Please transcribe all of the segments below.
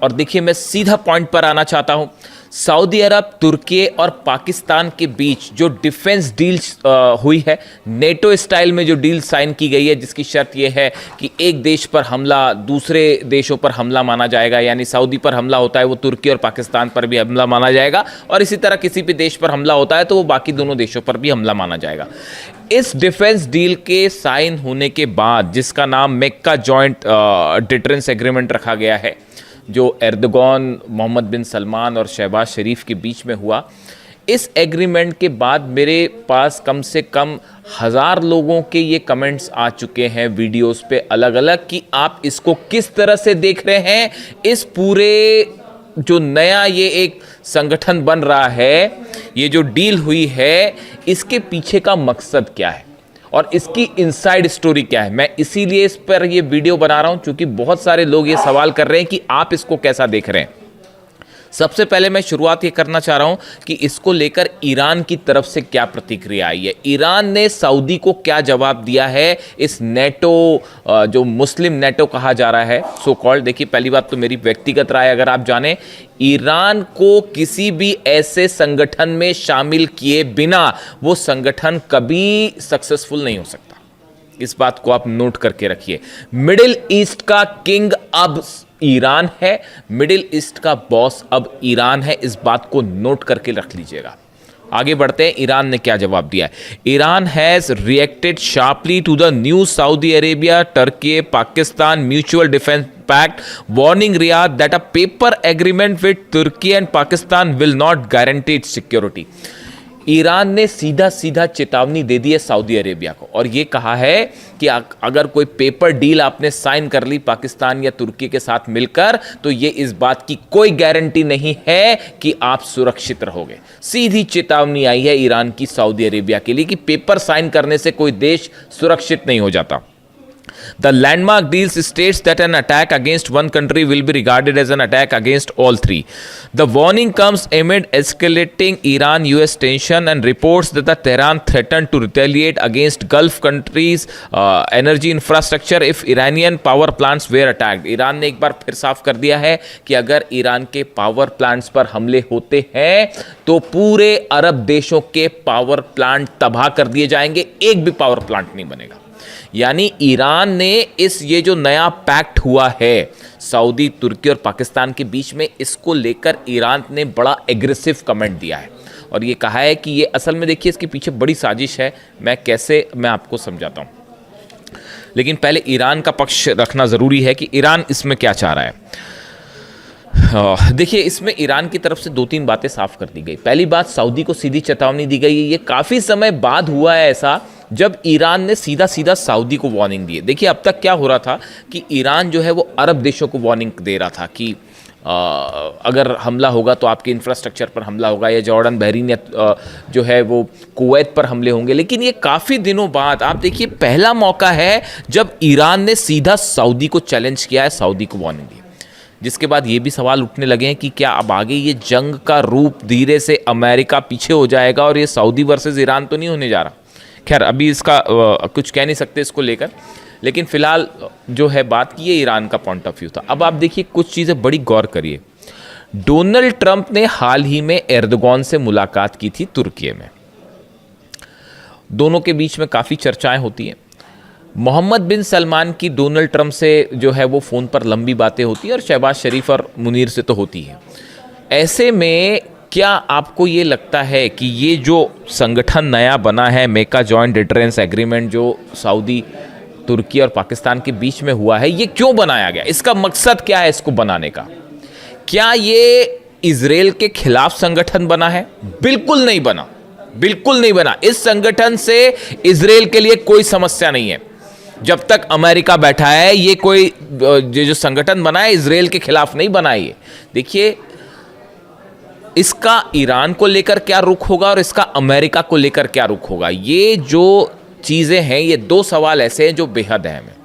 और देखिए मैं सीधा पॉइंट पर आना चाहता हूं। सऊदी अरब, तुर्की और पाकिस्तान के बीच जो डिफेंस डील हुई है, नेटो स्टाइल में जो डील साइन की गई है, जिसकी शर्त यह है कि एक देश पर हमला दूसरे देशों पर हमला माना जाएगा, यानी सऊदी पर हमला होता है वो तुर्की और पाकिस्तान पर भी हमला माना जाएगा, और इसी तरह किसी भी देश पर हमला होता है तो वो बाकी दोनों देशों पर भी हमला माना जाएगा। इस डिफेंस डील के साइन होने के बाद, जिसका नाम मेक्का जॉइंट डिटरेंस एग्रीमेंट रखा गया है, जो एर्दोगन, मोहम्मद बिन सलमान और शहबाज शरीफ के बीच में हुआ, इस एग्रीमेंट के बाद मेरे पास कम से कम 1000 लोगों के ये कमेंट्स आ चुके हैं वीडियोस पे अलग अलग, कि आप इसको किस तरह से देख रहे हैं, इस पूरे जो नया ये एक संगठन बन रहा है, ये जो डील हुई है, इसके पीछे का मकसद क्या है और इसकी इनसाइड स्टोरी क्या है। मैं इसीलिए इस पर ये वीडियो बना रहा हूं क्योंकि बहुत सारे लोग ये सवाल कर रहे हैं कि आप इसको कैसा देख रहे हैं। सबसे पहले मैं शुरुआत ये करना चाह रहा हूं कि इसको लेकर ईरान की तरफ से क्या प्रतिक्रिया आई है, ईरान ने सऊदी को क्या जवाब दिया है इस नेटो, जो मुस्लिम नेटो कहा जा रहा है सो कॉल्ड। देखिए पहली बात तो मेरी व्यक्तिगत राय अगर आप जानें, ईरान को किसी भी ऐसे संगठन में शामिल किए बिना वो संगठन कभी सक्सेसफुल नहीं हो सकता। इस बात को आप नोट करके रखिए। मिडिल ईस्ट का किंग अब ईरान है, मिडिल ईस्ट का बॉस अब ईरान है, इस बात को नोट करके रख लीजिएगा। आगे बढ़ते हैं, ईरान ने क्या जवाब दिया है। Iran has reacted sharply to the new Saudi Arabia Turkey Pakistan mutual defence pact, warning Riyadh that a paper agreement with Turkey and Pakistan will not guarantee its security. Iran ने सीधा सीधा चेतावनी दे दी है सऊदी अरेबिया को और यह कहा है कि अगर कोई पेपर डील आपने साइन कर ली पाकिस्तान या तुर्की के साथ मिलकर, तो ये इस बात की कोई गारंटी नहीं है कि आप सुरक्षित रहोगे। सीधी चेतावनी आई है ईरान की सऊदी अरेबिया के लिए कि पेपर साइन करने से कोई देश सुरक्षित नहीं हो जाता। The landmark deals states that an attack against one country will be regarded as an attack against all three. The warning comes amid escalating Iran-US tension and reports that the Tehran threatened to retaliate against Gulf countries' energy infrastructure if Iranian power plants were attacked. Iran ने एक बार फिर साफ कर दिया है कि अगर Iran के पावर प्लांट्स पर हमले होते हैं तो पूरे अरब देशों के पावर प्लांट तबाह कर दिए जाएंगे, एक भी पावर प्लांट नहीं बनेगा। यानी ईरान ने ये जो नया पैक्ट हुआ है सऊदी, तुर्की और पाकिस्तान के बीच में, इसको लेकर ईरान ने बड़ा एग्रेसिव कमेंट दिया है और ये कहा है कि ये असल में, देखिए इसके पीछे बड़ी साजिश है। मैं आपको समझाता हूं, लेकिन पहले ईरान का पक्ष रखना ज़रूरी है कि ईरान इसमें क्या चाह रहा है। देखिए इसमें ईरान की तरफ से 2-3 बातें साफ कर दी गई। पहली बात, सऊदी को सीधी चेतावनी दी गई है। ये काफ़ी समय बाद हुआ है ऐसा जब ईरान ने सीधा सीधा सऊदी को वार्निंग दी है। देखिए अब तक क्या हो रहा था कि ईरान जो है वो अरब देशों को वार्निंग दे रहा था कि अगर हमला होगा तो आपके इंफ्रास्ट्रक्चर पर हमला होगा, या जॉर्डन, बहरीन या जो है वो कुवैत पर हमले होंगे। लेकिन ये काफ़ी दिनों बाद, आप देखिए पहला मौका है जब ईरान ने सीधा सऊदी को चैलेंज किया है, सऊदी को वार्निंग दी, जिसके बाद ये भी सवाल उठने लगे हैं कि क्या अब आगे ये जंग का रूप धीरे से अमेरिका पीछे हो जाएगा और ये सऊदी वर्सेस ईरान तो नहीं होने जा रहा। खैर अभी इसका कुछ कह नहीं सकते इसको लेकर, लेकिन फिलहाल जो है बात की, ये ईरान का पॉइंट ऑफ व्यू था। अब आप देखिए कुछ चीज़ें बड़ी गौर करिए। डोनाल्ड ट्रंप ने हाल ही में एर्दोगन से मुलाकात की थी तुर्की में, दोनों के बीच में काफ़ी चर्चाएं होती हैं। मोहम्मद बिन सलमान की डोनाल्ड ट्रंप से जो है वो फ़ोन पर लंबी बातें होती हैं और शहबाज शरीफ और मुनीर से तो होती है। ऐसे में क्या आपको ये लगता है कि ये जो संगठन नया बना है, मेक्का जॉइंट डिटरेंस एग्रीमेंट, जो सऊदी, तुर्की और पाकिस्तान के बीच में हुआ है, ये क्यों बनाया गया? इसका मकसद क्या है इसको बनाने का? क्या ये इजराइल के खिलाफ संगठन बना है? बिल्कुल नहीं बना, बिल्कुल नहीं बना। इस संगठन से इजराइल के लिए कोई समस्या नहीं है। जब तक अमेरिका बैठा है, ये कोई जो संगठन बना है इजराइल के खिलाफ नहीं बना है। देखिए इसका ईरान को लेकर क्या रुख होगा और इसका अमेरिका को लेकर क्या रुख होगा, ये जो चीज़ें हैं, ये 2 सवाल ऐसे हैं जो बेहद अहम हैं।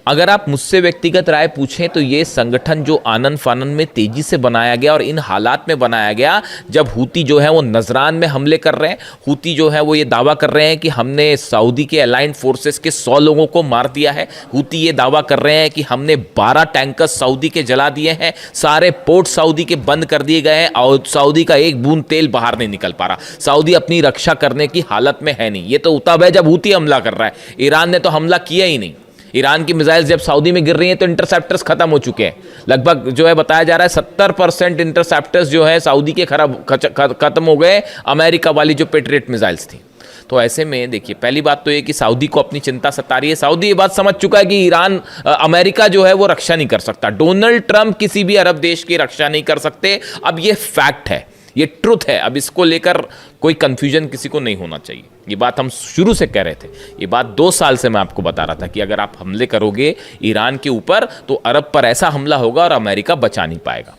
अगर आप मुझसे व्यक्तिगत राय पूछें तो ये संगठन जो आनन फानन में तेजी से बनाया गया और इन हालात में बनाया गया जब हूती जो है वो नजरान में हमले कर रहे हैं। हूती जो है वो ये दावा कर रहे हैं कि हमने सऊदी के अलाइंड फोर्सेस के 100 लोगों को मार दिया है। हूती ये दावा कर रहे हैं कि हमने 12 टैंकर सऊदी के जला दिए हैं, सारे पोर्ट सऊदी के बंद कर दिए गए हैं और सऊदी का एक बूंद तेल बाहर नहीं निकल पा रहा। सऊदी अपनी रक्षा करने की हालत में है नहीं। ये तो तब है जब हूती हमला कर रहा है। ईरान ने तो हमला किया ही नहीं। ईरान की मिसाइल जब सऊदी में गिर रही हैं तो इंटरसेप्टर्स खत्म हो चुके हैं। लगभग जो है बताया जा रहा है 70% इंटरसेप्टर्स जो है सऊदी के खत्म हो गए, अमेरिका वाली जो पेट्रियट मिसाइल्स थी। तो ऐसे में देखिए, पहली बात तो ये कि सऊदी को अपनी चिंता सता रही है। सऊदी ये बात समझ चुका है कि ईरान अमेरिका जो है वो रक्षा नहीं कर सकता। डोनाल्ड ट्रंप किसी भी अरब देश की रक्षा नहीं कर सकते। अब ये फैक्ट है, ये ट्रुथ है। अब इसको लेकर कोई कंफ्यूजन किसी को नहीं होना चाहिए। ये बात हम शुरू से कह रहे थे। ये बात 2 साल से मैं आपको बता रहा था कि अगर आप हमले करोगे ईरान के ऊपर तो अरब पर ऐसा हमला होगा और अमेरिका बचा नहीं पाएगा।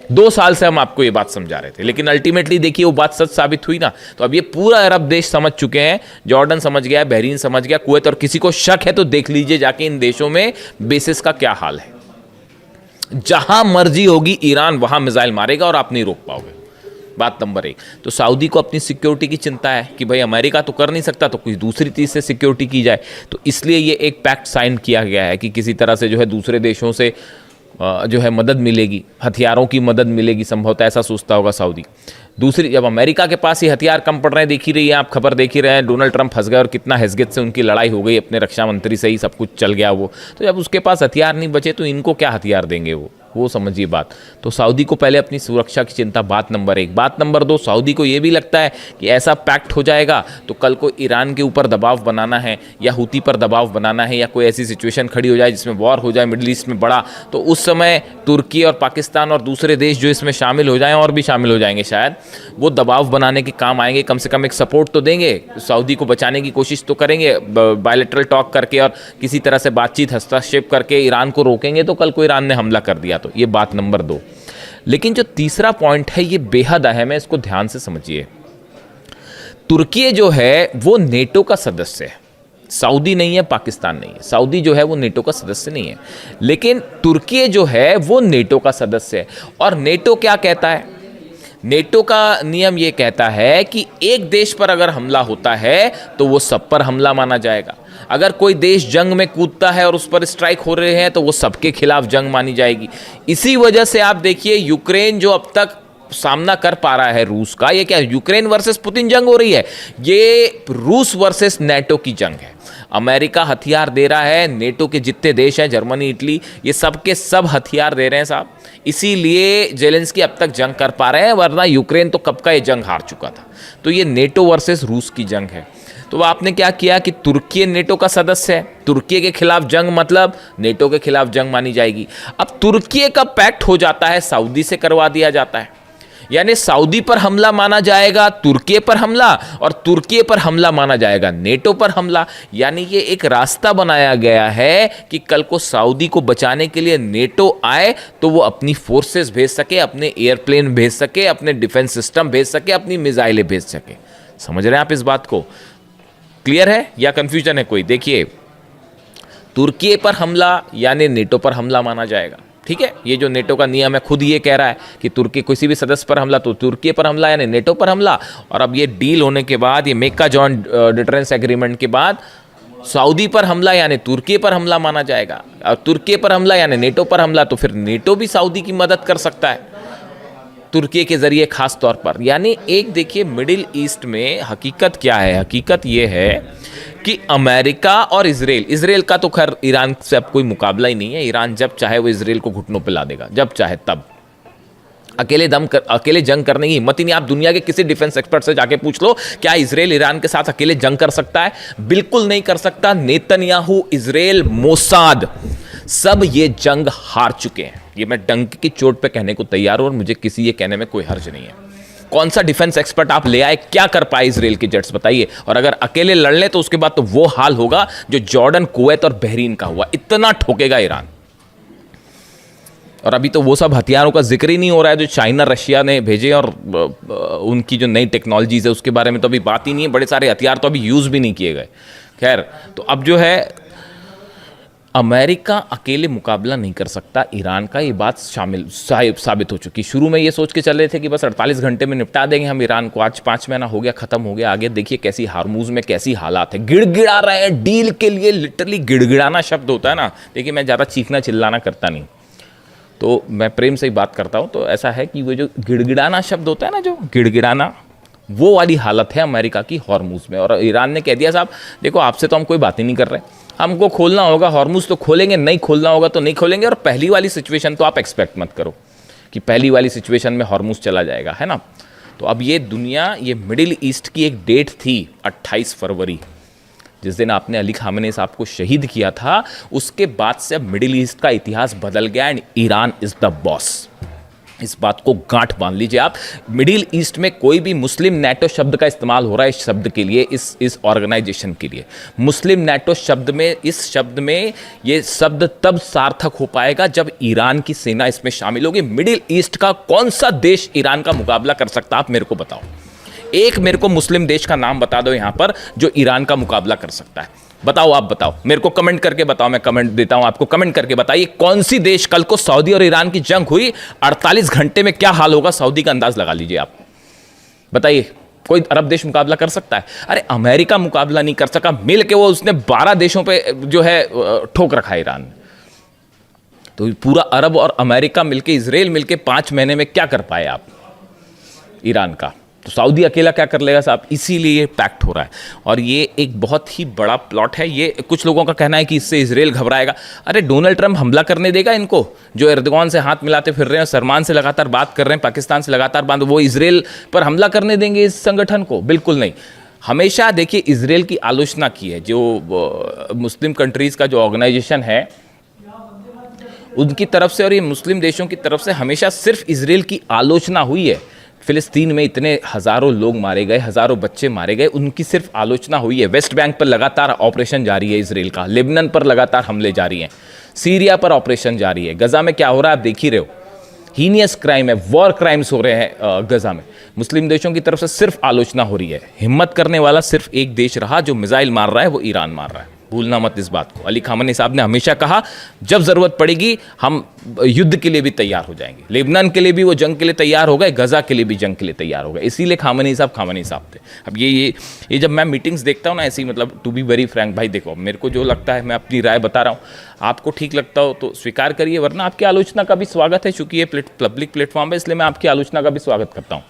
2 साल से हम आपको ये बात समझा रहे थे, लेकिन अल्टीमेटली देखिए वो बात सच साबित हुई ना। तो अब ये पूरा अरब देश समझ चुके हैं। जॉर्डन समझ गया, बहरीन समझ गया, कुवैत, और किसी को शक है तो देख लीजिए जाके इन देशों में बेसिस का क्या हाल है। जहां मर्जी होगी ईरान वहां मिसाइल मारेगा और आप नहीं रोक पाओगे। बात नंबर 1। तो सऊदी को अपनी सिक्योरिटी की चिंता है कि भाई अमेरिका तो कर नहीं सकता तो कोई दूसरी चीज़ से सिक्योरिटी की जाए। तो इसलिए ये एक पैक्ट साइन किया गया है कि किसी तरह से जो है दूसरे देशों से जो है मदद मिलेगी, हथियारों की मदद मिलेगी, संभवतः ऐसा सोचता होगा सऊदी। दूसरी, जब अमेरिका के पास ही हथियार कम पड़ रहे हैं, देख ही रही है आप, खबर देख ही रहे हैं, डोनाल्ड ट्रंप फंस गए और कितना हैसगत से उनकी लड़ाई हो गई, अपने रक्षा मंत्री से ही सब कुछ चल गया वो। तो जब उसके पास हथियार नहीं बचे तो इनको क्या हथियार देंगे वो समझिए बात। तो सऊदी को पहले अपनी सुरक्षा की चिंता, बात नंबर 1। बात नंबर 2, सऊदी को यह भी लगता है कि ऐसा पैक्ट हो जाएगा तो कल को ईरान के ऊपर दबाव बनाना है या हूती पर दबाव बनाना है या कोई ऐसी सिचुएशन खड़ी हो जाए जिसमें वॉर हो जाए मिडिल ईस्ट में बड़ा, तो उस समय तुर्की और पाकिस्तान और दूसरे देश जो इसमें शामिल हो जाएं, और भी शामिल हो जाएंगे शायद, वो दबाव बनाने के काम आएंगे। कम से कम एक सपोर्ट तो देंगे, सऊदी को बचाने की कोशिश तो करेंगे, बायलैटरल टॉक करके और किसी तरह से बातचीत, हस्तक्षेप करके ईरान को रोकेंगे तो कल को ईरान ने हमला कर दिया तो। ये बात नंबर 2। लेकिन जो तीसरा पॉइंट है ये बेहद अहम है, इसको ध्यान से समझिए। तुर्की जो है वो नेटो का सदस्य है, सऊदी नहीं है, पाकिस्तान नहीं है। सऊदी जो है वो नेटो का सदस्य नहीं है, लेकिन तुर्की जो है वो नेटो का सदस्य है। और नेटो क्या कहता है? नेटो का नियम ये कहता है कि एक देश पर अगर हमला होता है तो वो सब पर हमला माना जाएगा। अगर कोई देश जंग में कूदता है और उस पर स्ट्राइक हो रहे हैं तो वो सबके खिलाफ जंग मानी जाएगी। इसी वजह से आप देखिए यूक्रेन जो अब तक सामना कर पा रहा है रूस का, ये क्या यूक्रेन वर्सेस पुतिन जंग हो रही है? ये रूस वर्सेस नेटो की जंग है। अमेरिका हथियार दे रहा है, नेटो के जितने देश हैं, जर्मनी, इटली, ये सब के सब हथियार दे रहे हैं साहब। इसीलिए जेलेंस्की अब तक जंग कर पा रहे हैं, वरना यूक्रेन तो कब का ये जंग हार चुका था। तो ये नेटो वर्सेस रूस की जंग है। तो आपने क्या किया कि तुर्की नेटो का सदस्य है, तुर्की के खिलाफ जंग मतलब नेटो के खिलाफ जंग मानी जाएगी। अब तुर्की का पैक्ट हो जाता है, सऊदी से करवा दिया जाता है, यानी सऊदी पर हमला माना जाएगा तुर्की पर हमला, और तुर्की पर हमला माना जाएगा नेटो पर हमला। यानी ये एक रास्ता बनाया गया है कि कल को सऊदी को बचाने के लिए नेटो आए तो वो अपनी फोर्सेस भेज सके, अपने एयरप्लेन भेज सके, अपने डिफेंस सिस्टम भेज सके, अपनी मिसाइलें भेज सके। समझ रहे हैं आप इस बात को? क्लियर है या कंफ्यूजन है कोई? देखिए, तुर्की पर हमला यानी नेटो पर हमला माना जाएगा, ठीक है। ये जो नेटो का नियम है खुद ये कह रहा है कि तुर्की किसी भी सदस्य पर हमला तो तुर्की पर हमला यानी नेटो पर हमला। और अब ये डील होने के बाद, ये मेका जॉइंट डिटरेंस एग्रीमेंट के बाद, सऊदी पर हमला यानी तुर्की पर हमला माना जाएगा, और तुर्की पर हमला यानी नेटो पर हमला, तो फिर नेटो भी सऊदी की मदद कर सकता है तुर्की के जरिए खास तौर पर। यानी एक देखिए, मिडिल ईस्ट में हकीकत क्या है? हकीकत ये है कि अमेरिका और इजराइल का तो खैर ईरान से अब कोई मुकाबला ही नहीं है। ईरान जब चाहे वो इजराइल को घुटनों पे ला देगा, जब चाहे तब। अकेले जंग करने की हिम्मत ही नहीं। आप दुनिया के किसी डिफेंस एक्सपर्ट से जाके पूछ लो, क्या इजराइल ईरान के साथ अकेले जंग कर सकता है? बिल्कुल नहीं कर सकता। नेतन्याहू, इजराइल, मोसाद, सब ये जंग हार चुके हैं। ये मैं डंक की चोट पे कहने को तैयार हूं और मुझे किसी ये कहने में कोई हर्ज नहीं है। कौन सा डिफेंस एक्सपर्ट आप ले आए, क्या कर पाए इजराइल के जेट्स, बताइए। और अगर अकेले लड़ ले तो उसके बाद तो वो हाल होगा जो जॉर्डन, कुवैत और बहरीन का हुआ। इतना ठोकेगा ईरान। और अभी तो वो सब हथियारों का जिक्र ही नहीं हो रहा है जो चाइना, रशिया ने भेजे, और उनकी जो नई टेक्नोलॉजीज है उसके बारे में तो अभी बात ही नहीं है। बड़े सारे हथियार तो अभी यूज भी नहीं किए गए। खैर, तो अब जो है अमेरिका अकेले मुकाबला नहीं कर सकता ईरान का, ये बात साबित हो चुकी। शुरू में ये सोच के चल रहे थे कि बस 48 घंटे में निपटा देंगे हम ईरान को, आज 5 महीना हो गया, खत्म हो गया। आगे देखिए कैसी हार्मूज में कैसी हालात है, गिड़गिड़ा रहे हैं डील के लिए। लिटरली गिड़गिड़ाना शब्द होता है ना, देखिए मैं ज़्यादा चीखना चिल्लाना करता नहीं, तो मैं प्रेम से ही बात करता हूँ। तो ऐसा है कि वो जो गिड़गिड़ाना शब्द होता है ना, जो गिड़गिड़ाना, वो वाली हालत है अमेरिका की हॉर्मूज में। और ईरान ने कह दिया साहब देखो आपसे तो हम कोई बात ही नहीं कर रहे, हमको खोलना होगा हॉर्मूज तो खोलेंगे, नहीं खोलना होगा तो नहीं खोलेंगे। और पहली वाली सिचुएशन तो आप एक्सपेक्ट मत करो कि पहली वाली सिचुएशन में हॉर्मूज चला जाएगा, है ना। तो अब ये दुनिया, ये मिडिल ईस्ट की एक डेट थी 28 फरवरी, जिस दिन आपने अली खामेनी साहब को शहीद किया था, उसके बाद से अब मिडिल ईस्ट का इतिहास बदल गया and Iran is the boss. इस बात को गांठ बांध लीजिए आप। मिडिल ईस्ट में कोई भी मुस्लिम नेटो शब्द का इस्तेमाल हो रहा है इस शब्द के लिए, इस ऑर्गेनाइजेशन के लिए। मुस्लिम नेटो शब्द में, इस शब्द में ये शब्द तब सार्थक हो पाएगा जब ईरान की सेना इसमें शामिल होगी। मिडिल ईस्ट का कौन सा देश ईरान का मुकाबला कर सकता, आप मेरे को बताओ। एक मेरे को मुस्लिम देश का नाम बता दो यहां पर जो ईरान का मुकाबला कर सकता है। बताओ, आप बताओ मेरे को, कमेंट करके बताओ, मैं कमेंट देता हूं आपको, कमेंट करके बताइए कौन सी देश, कल को सऊदी और ईरान की जंग हुई, 48 घंटे में क्या हाल होगा सऊदी का अंदाज लगा लीजिए आप। बताइए कोई अरब देश मुकाबला कर सकता है? अरे अमेरिका मुकाबला नहीं कर सका, मिल के वो उसने 12 देशों पे जो है ठोक रखा है ईरान। तो पूरा अरब और अमेरिका मिलके, इजराइल मिलके 5 महीने में क्या कर पाए आप ईरान का? तो सऊदी अकेला क्या कर लेगा साहब? इसीलिए ये पैक्ट हो रहा है। और ये एक बहुत ही बड़ा प्लॉट है। ये कुछ लोगों का कहना है कि इससे इजराइल घबराएगा। अरे डोनाल्ड ट्रंप हमला करने देगा इनको, जो एर्दोगान से हाथ मिलाते फिर रहे हैं, सलमान से लगातार बात कर रहे हैं, पाकिस्तान से लगातार बात, वो इजराइल पर हमला करने देंगे इस संगठन को? बिल्कुल नहीं। हमेशा देखिए इजराइल की आलोचना की है, जो मुस्लिम कंट्रीज़ का जो ऑर्गेनाइजेशन है उनकी तरफ से और ये मुस्लिम देशों की तरफ से हमेशा सिर्फ इजराइल की आलोचना हुई है। फिलिस्तीन में इतने हज़ारों लोग मारे गए, हज़ारों बच्चे मारे गए, उनकी सिर्फ आलोचना हुई है। वेस्ट बैंक पर लगातार ऑपरेशन जारी है इजराइल का, लेबनान पर लगातार हमले जारी हैं, सीरिया पर ऑपरेशन जारी है, गजा में क्या हो रहा है आप देख ही रहे हो। हीनियस क्राइम है, वॉर क्राइम्स हो रहे हैं गजा में। मुस्लिम देशों की तरफ से सिर्फ आलोचना हो रही है। हिम्मत करने वाला सिर्फ एक देश रहा जो मिसाइल मार रहा है, वो ईरान मार रहा है। भूलना मत इस बात को। अली खामेनी साहब ने हमेशा कहा जब ज़रूरत पड़ेगी हम युद्ध के लिए भी तैयार हो जाएंगे। लेबनान के लिए भी वो जंग के लिए तैयार हो गए, गजा के लिए भी जंग के लिए तैयार हो गए। इसीलिए खामेनी साहब थे। अब ये जब मैं मीटिंग्स देखता हूँ ना ऐसी, मतलब टू बी वेरी फ्रैंक भाई, देखो मेरे को जो लगता है मैं अपनी राय बता रहा हूँ, आपको ठीक लगता हो तो स्वीकार करिए, वरना आपकी आलोचना का भी स्वागत है। चूँकि ये पब्लिक प्लेटफॉर्म है इसलिए मैं आपकी आलोचना का भी स्वागत करता हूँ।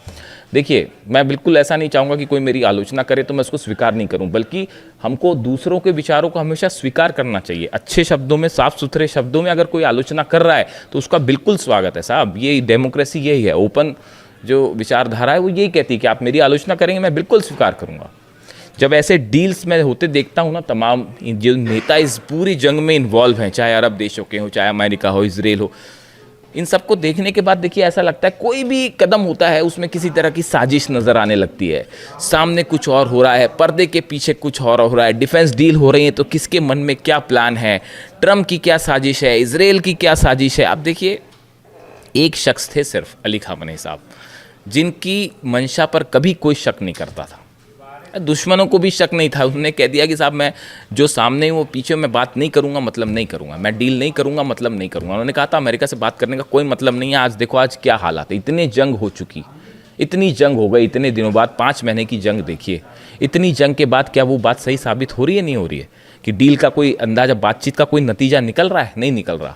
देखिए मैं बिल्कुल ऐसा नहीं चाहूँगा कि कोई मेरी आलोचना करे तो मैं उसको स्वीकार नहीं करूँ, बल्कि हमको दूसरों के विचारों को हमेशा स्वीकार करना चाहिए। अच्छे शब्दों में, साफ सुथरे शब्दों में अगर कोई आलोचना कर रहा है तो उसका बिल्कुल स्वागत है साहब। ये डेमोक्रेसी यही है, ओपन जो विचारधारा है वो यही कहती है कि आप मेरी आलोचना करेंगे, मैं बिल्कुल स्वीकार करूँगा। जब ऐसे डील्स में होते देखता हूँ ना, तमाम जो नेता इस पूरी जंग में इन्वॉल्व हैं, चाहे अरब देशों के हो, चाहे अमेरिका हो, इजराइल हो, इन सबको देखने के बाद देखिए ऐसा लगता है कोई भी कदम होता है उसमें किसी तरह की साजिश नज़र आने लगती है। सामने कुछ और हो रहा है, पर्दे के पीछे कुछ और हो रहा है, डिफेंस डील हो रही है तो किसके मन में क्या प्लान है, ट्रम्प की क्या साजिश है, इजराइल की क्या साजिश है। आप देखिए एक शख्स थे सिर्फ, अली खामेनी साहब, जिनकी मंशा पर कभी कोई शक नहीं करता था, दुश्मनों को भी शक नहीं था। उन्होंने कह दिया कि साहब मैं जो सामने वो पीछे मैं बात नहीं करूंगा, मतलब नहीं करूंगा, मैं डील नहीं करूंगा, मतलब नहीं करूंगा। उन्होंने कहा था अमेरिका से बात करने का कोई मतलब नहीं है। आज देखो आज क्या हालात है, इतनी जंग हो चुकी, इतनी जंग हो गई इतने दिनों बाद, 5 महीने की जंग देखिए। इतनी जंग के बाद क्या वो बात सही साबित हो रही है? नहीं हो रही है कि डील का कोई अंदाजा, बातचीत का कोई नतीजा निकल रहा है? नहीं निकल रहा।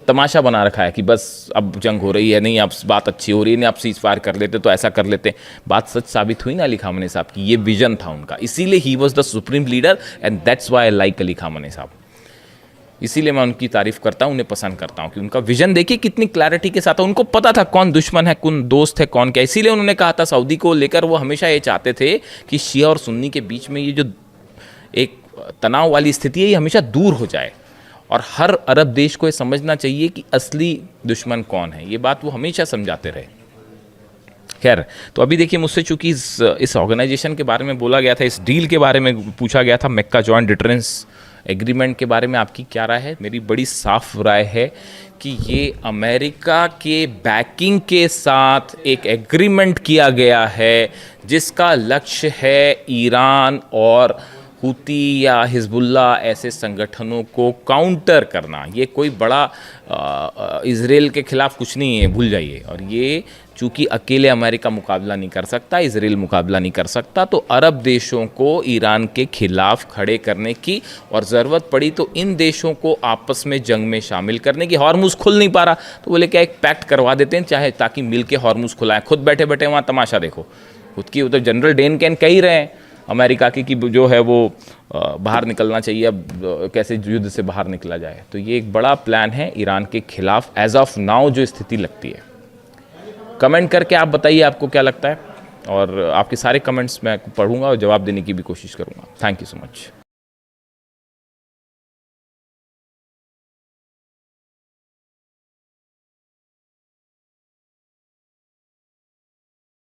तमाशा बना रखा है कि बस अब जंग हो रही है, नहीं अब बात अच्छी हो रही है, नहीं आप सीज फायर कर लेते तो ऐसा कर लेते। बात सच साबित हुई ना अली खामेनी साहब की, ये विजन था उनका, इसीलिए he was the supreme leader and that's why I like Ali Khamenei साहब। इसीलिए मैं उनकी तारीफ करता हूँ, उन्हें पसंद करता हूँ कि उनका विजन देखिए कितनी क्लैरिटी के साथ। उनको पता था कौन दुश्मन है, कौन दोस्त है, कौन क्या। इसीलिए उन्होंने कहा था सऊदी को लेकर, वो हमेशा ये चाहते थे कि शिया और सुन्नी के बीच में ये जो एक तनाव वाली स्थिति है ये हमेशा दूर हो जाए। और हर अरब देश को ये समझना चाहिए कि असली दुश्मन कौन है, ये बात वो हमेशा समझाते रहे। खैर, तो अभी देखिए मुझसे चूंकि इस ऑर्गेनाइजेशन के बारे में बोला गया था, इस डील के बारे में पूछा गया था, मक्का जॉइंट डिटरेंस एग्रीमेंट के बारे में आपकी क्या राय है? मेरी बड़ी साफ राय है कि ये अमेरिका के बैकिंग के साथ एक एग्रीमेंट किया गया है जिसका लक्ष्य है ईरान और हूती या हिजबुल्ला ऐसे संगठनों को काउंटर करना, ये कोई बड़ा इजराइल के खिलाफ कुछ नहीं है, भूल जाइए। और ये चूंकि अकेले अमेरिका मुकाबला नहीं कर सकता, इजराइल मुकाबला नहीं कर सकता, तो अरब देशों को ईरान के खिलाफ खड़े करने की और ज़रूरत पड़ी तो इन देशों को आपस में जंग में शामिल करने की। हॉर्मुज खुल नहीं पा रहा तो बोले क्या एक पैक्ट करवा देते हैं, चाहे ताकि मिल के हॉर्मुज खुलाएं। खुद बैठे बैठे वहाँ तमाशा देखो, खुद की उधर जनरल डेन कैन कह ही रहे हैं अमेरिका की कि जो है वो बाहर निकलना चाहिए, अब कैसे युद्ध से बाहर निकला जाए। तो ये एक बड़ा प्लान है ईरान के खिलाफ एज ऑफ नाउ जो स्थिति लगती है। कमेंट करके आप बताइए आपको क्या लगता है, और आपके सारे कमेंट्स मैं पढ़ूंगा और जवाब देने की भी कोशिश करूंगा। Thank you so much.